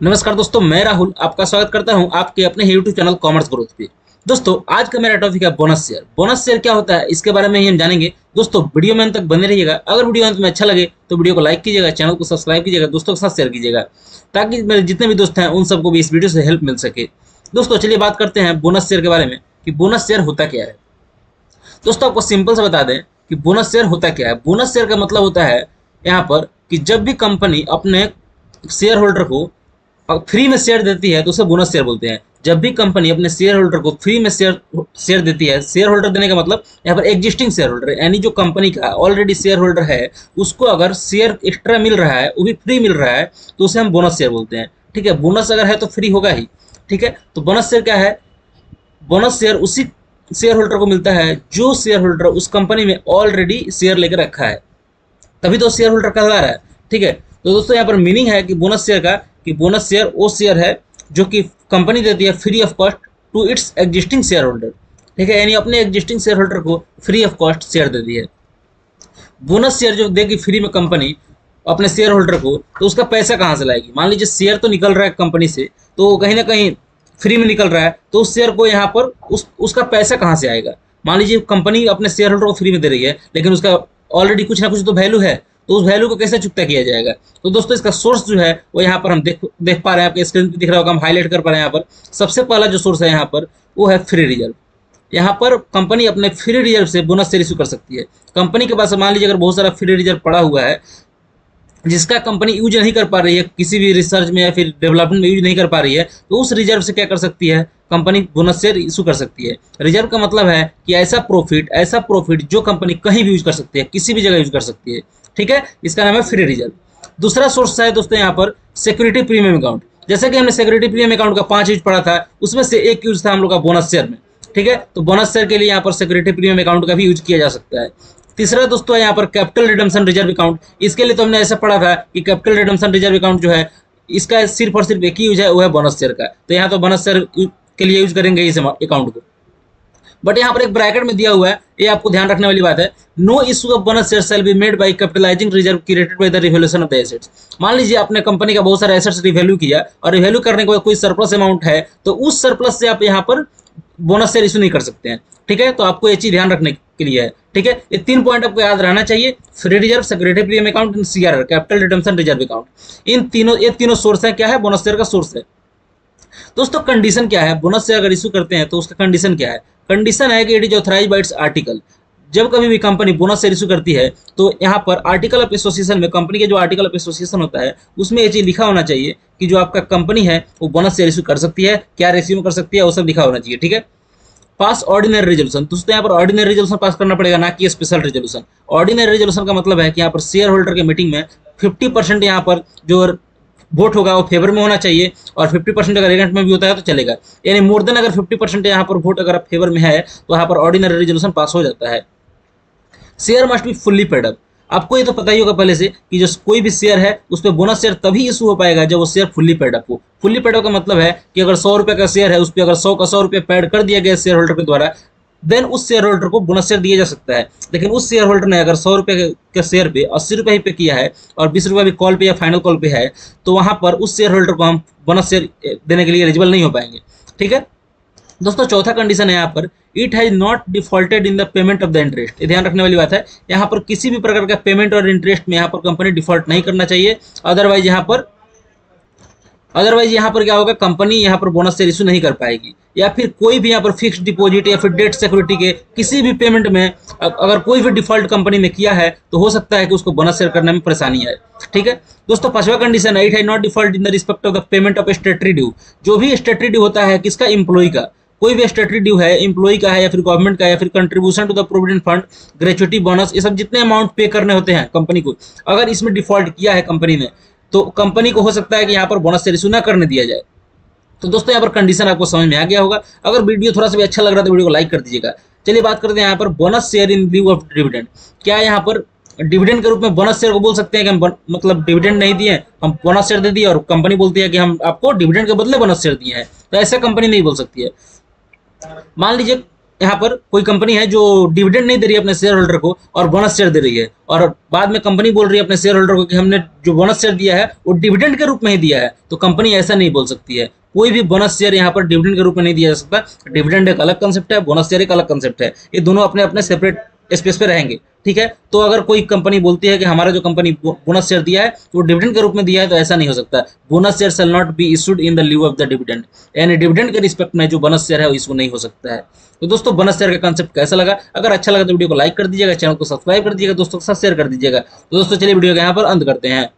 नमस्कार दोस्तों, मैं राहुल आपका स्वागत करता हूं आपके अपने यूट्यूब चैनल कॉमर्स ग्रोथ पे। दोस्तों, आज का मेरा टॉपिक है बोनस शेयर। बोनस शेयर क्या होता है इसके बारे में ही हम जानेंगे। दोस्तों, वीडियो में अंत तक बने रहिएगा। अगर वीडियो अंत में अच्छा लगे तो वीडियो को लाइक कीजिएगा, चैनल को सब्सक्राइब कीजिएगा, दोस्तों के साथ शेयर कीजिएगा ताकि मेरे जितने भी दोस्त हैं उन सबको भी इस वीडियो से हेल्प मिल सके। दोस्तों, चलिए बात करते हैं बोनस शेयर के बारे में कि बोनस शेयर होता क्या है। दोस्तों, आपको सिंपल से बता दें कि बोनस शेयर होता क्या है। बोनस शेयर का मतलब होता है यहाँ पर कि जब भी कंपनी अपने शेयर होल्डर को फ्री में शेयर देती है तो उसे बोनस शेयर बोलते हैं। जब भी कंपनी अपने शेयर होल्डर को फ्री में शेयर देती है, शेयर होल्डर देने का मतलब यहाँ पर एग्जिस्टिंग शेयर होल्डर यानी जो कंपनी का ऑलरेडी शेयर होल्डर है उसको अगर शेयर एक्स्ट्रा मिल रहा है, वो भी फ्री मिल रहा है, तो उसे हम बोनस शेयर बोलते हैं। ठीक है, बोनस अगर है तो फ्री होगा ही। ठीक है, तो बोनस शेयर क्या है? बोनस शेयर उसी शेयर होल्डर को मिलता है जो शेयर होल्डर उस कंपनी में ऑलरेडी शेयर लेकर रखा है, तभी तो शेयर होल्डर कहला रहा है। ठीक है, तो दोस्तों यहाँ पर मीनिंग है कि बोनस शेयर का कि बोनस शेयर वो शेयर है जो कि कंपनी देती है free of cost to its existing share holder. ठीक है, यानी अपने एग्जिस्टिंग शेयर होल्डर को फ्री ऑफ कॉस्ट शेयर देती है। बोनस शेयर जो देगी फ्री में कंपनी अपने शेयर होल्डर को, तो उसका पैसा कहाँ से लाएगी? मान लीजिए शेयर तो निकल रहा है कंपनी से, तो कहीं ना कहीं फ्री में निकल रहा है, तो उस शेयर को यहाँ पर उसका पैसा कहाँ से आएगा? मान लीजिए कंपनी अपने शेयर होल्डर को फ्री में दे रही है, लेकिन उसका ऑलरेडी कुछ ना कुछ तो वैल्यू है, तो उस वैल्यू को कैसे चुकता किया जाएगा? तो दोस्तों, इसका सोर्स जो है वो यहाँ पर हम देख पा रहे हैं, आपके स्क्रीन पे दिख रहा होगा, हम हाईलाइट कर पा रहे हैं। यहाँ पर सबसे पहला जो सोर्स है यहाँ पर वो है फ्री रिजर्व। यहाँ पर कंपनी अपने फ्री रिजर्व से बोनस शेयर इशू कर सकती है। कंपनी के पास मान लीजिए अगर बहुत सारा फ्री रिजर्व पड़ा हुआ है जिसका कंपनी यूज नहीं कर पा रही है, किसी भी रिसर्च में या फिर डेवलपमेंट में यूज नहीं कर पा रही है, तो उस रिजर्व से क्या कर सकती है? कंपनी बोनस शेयर इशू कर सकती है। रिजर्व का मतलब है कि ऐसा प्रॉफिट जो कंपनी कहीं भी यूज कर सकती है, किसी भी जगह यूज कर सकती है। ठीक है, इसका नाम है फ्री रिजर्व। दूसरा सोर्स है दोस्तों यहाँ पर सिक्योरिटी प्रीमियम अकाउंट। जैसे कि हमने सिक्योरिटी प्रीमियम अकाउंट का 5 यूज पढ़ा था, उसमें से एक यूज था हम लोग का बोनस शेयर में। ठीक है, तो बोनस शेयर के लिए यहाँ पर सिक्योरिटी प्रीमियम अकाउंट का भी यूज किया जा सकता है। तीसरा दोस्तों है यहाँ पर कैपिटल रिडम्पशन रिजर्व अकाउंट। इसके लिए तो हमने ऐसा पढ़ा था कि कैपिटल रिडम्पशन रिजर्व अकाउंट जो है इसका सिर्फ और सिर्फ एक ही यूज है, वो है बोनस शेयर का। तो यहाँ तो बोनस शेयर के लिए यूज करेंगे इस अकाउंट को। बट यहाँ पर एक ब्रैकेट में दिया हुआ है, ये आपको ध्यान रखने वाली बात है, no issue of bonus share shall be made by capitalising reserve created by the revaluation of the assets. मान लीजिए आपने कंपनी का बहुत सारा एसेट्स रिवैल्यू किया और रिवैल्यू करने के बाद कोई सरप्लस अमाउंट है, तो उस सरप्लस से आप यहाँ पर बोनस शेयर इशू नहीं कर सकते हैं। ठीक है, तो आपको ये चीज ध्यान रखने के लिए है। ठीक है, ये 3 पॉइंट आपको याद रहना चाहिए: free reserve, security premium account and CRR, capital redemption reserve account. ये तीनों सोर्स है। क्या है? बोनस शेयर का सोर्स है। दोस्तों, कंडीशन क्या है? बोनस शेयर अगर इशू करते हैं तो उसका कंडीशन क्या है? कंडीशन है कि it is authorise by its article. जब कभी भी कंपनी बोनस शेयर इशू करती है तो यहाँ पर आर्टिकल ऑफ एसोसिएशन में, कंपनी के जो आर्टिकल ऑफ एसोसिएशन होता है उसमें ये चीज लिखा होना चाहिए कि जो आपका कंपनी है वो बोनस शेयर इशू कर सकती है, क्या रेशियो में कर सकती है, वो सब लिखा होना चाहिए। ठीक है, पास ऑर्डिनरी रेजोल्यूशन। दोस्तों, यहाँ पर ऑर्डिनरी रेजोल्यूशन पास करना पड़ेगा, ना कि स्पेशल रेजोल्यूशन। ऑर्डिनरी रेजोल्यूशन का मतलब है कि यहाँ पर शेयर होल्डर के मीटिंग में 50% यहाँ पर जो वोट होगा वो फेवर में होना चाहिए, और 50% अगर एगेंस्ट में भी होता है तो चलेगा। यानी मोर देन अगर 50% यहाँ पर वोट अगर फेवर में है तो यहाँ पर ऑर्डिनरी रेजोल्यूशन पास हो जाता है। Share must be fully paid up. आपको ये तो पता ही होगा पहले से कि जो कोई भी शेयर है उस पर बोनस शेयर तभी इशू हो पाएगा जब वो शेयर फुल्ली पेड अप हो। फुल्ली पेड अप का मतलब है कि अगर 100 रुपये का शेयर है, उस पर अगर 100 का 100 रुपये पेड कर दिया गया शेयर होल्डर के द्वारा, देन उस शेयर होल्डर को बोनस शेयर दिया जा सकता है। लेकिन उस शेयर होल्डर ने अगर 100 रुपये के शेयर पे 80 रुपये ही पे किया है और 20 रुपये भी कॉल पे या फाइनल कॉल पे है, तो वहां पर उस शेयर होल्डर को हम बोनस शेयर देने के लिए एलिजिबल नहीं हो पाएंगे। ठीक है दोस्तों, चौथा कंडीशन है यहाँ पर, it has not defaulted in the payment of the interest. ये ध्यान रखने वाली बात है, यहाँ पर किसी भी प्रकार का पेमेंट और इंटरेस्ट में यहाँ पर कंपनी डिफॉल्ट नहीं करना चाहिए। अदरवाइज यहाँ पर क्या होगा? कंपनी यहाँ पर बोनस शेयर इशू नहीं कर पाएगी। या फिर कोई भी यहाँ पर फिक्स्ड डिपॉजिट या फिर डेट सिक्योरिटी के किसी भी पेमेंट में अगर कोई भी डिफॉल्ट कंपनी ने किया है तो हो सकता है कि उसको बोनस शेयर करने में परेशानी आए। ठीक है दोस्तों, 5वां कंडीशन है, it has not default in the respect of the payment of statutory due. जो भी स्टैट्यूटरी ड्यू होता है किसका? एम्प्लॉय का। कोई भी स्टैट्यूटरी ड्यू है, एम्प्लॉय का है या फिर गवर्नमेंट का है या फिर contribution to the provident fund, gratuity, bonus, ये सब जितने अमाउंट पे करने होते हैं कंपनी को, अगर इसमें डिफॉल्ट किया है कंपनी ने तो कंपनी को हो सकता है कि यहाँ पर बोनस शेयर इशू ना करने दिया जाए। तो दोस्तों, यहाँ पर कंडीशन आपको समझ में आ गया होगा। अगर वीडियो थोड़ा सा भी अच्छा लग रहा है तो वीडियो को लाइक कर दीजिएगा। चलिए बात करते हैं यहाँ पर bonus share in leave of dividend. क्या यहाँ पर डिविडेंड के रूप में बोनस शेयर को बोल सकते हैं कि हम मतलब डिविडेंड नहीं दिए, हम बोनस शेयर दे दिए, और कंपनी बोलती है कि हम आपको डिविडेंड के बदले बोनस शेयर दिए हैं? तो ऐसा कंपनी नहीं बोल सकती है। मान लीजिए यहाँ पर कोई कंपनी है जो डिविडेंड नहीं दे रही है अपने शेयर होल्डर को और बोनस शेयर दे रही है, और बाद में कंपनी बोल रही है अपने शेयर होल्डर को कि हमने जो बोनस शेयर दिया है वो डिविडेंड के रूप में ही दिया है, तो कंपनी ऐसा नहीं बोल सकती है। कोई भी बोनस शेयर यहाँ पर डिविडेंड के रूप में नहीं दिया जा सकता। डिविडेंड एक अलग कंसेप्ट है, बोनस शेयर एक अलग कंसेप्ट है, ये दोनों अपने अपने सेपरेट स्पेस पे रहेंगे। ठीक है, तो अगर कोई कंपनी बोलती है कि हमारा जो कंपनी बोनस शेयर दिया है तो वो डिविडेंड के रूप में दिया है, तो ऐसा नहीं हो सकता। Bonus share shall not be issued in the lieu of the dividend, यानी डिविडेंड के रिस्पेक्ट में जो बोनस शेयर है वो इशू नहीं हो सकता है। तो दोस्तों बोनस शेयर का कंसेप्ट कैसा लगा? अगर अच्छा लगा तो वीडियो को लाइक कर दीजिएगा, चैनल को सब्सक्राइब कर दीजिएगा, दोस्तों के साथ शेयर कर दीजिएगा। तो दोस्तों चलिए वीडियो को यहाँ पर अंत करते हैं।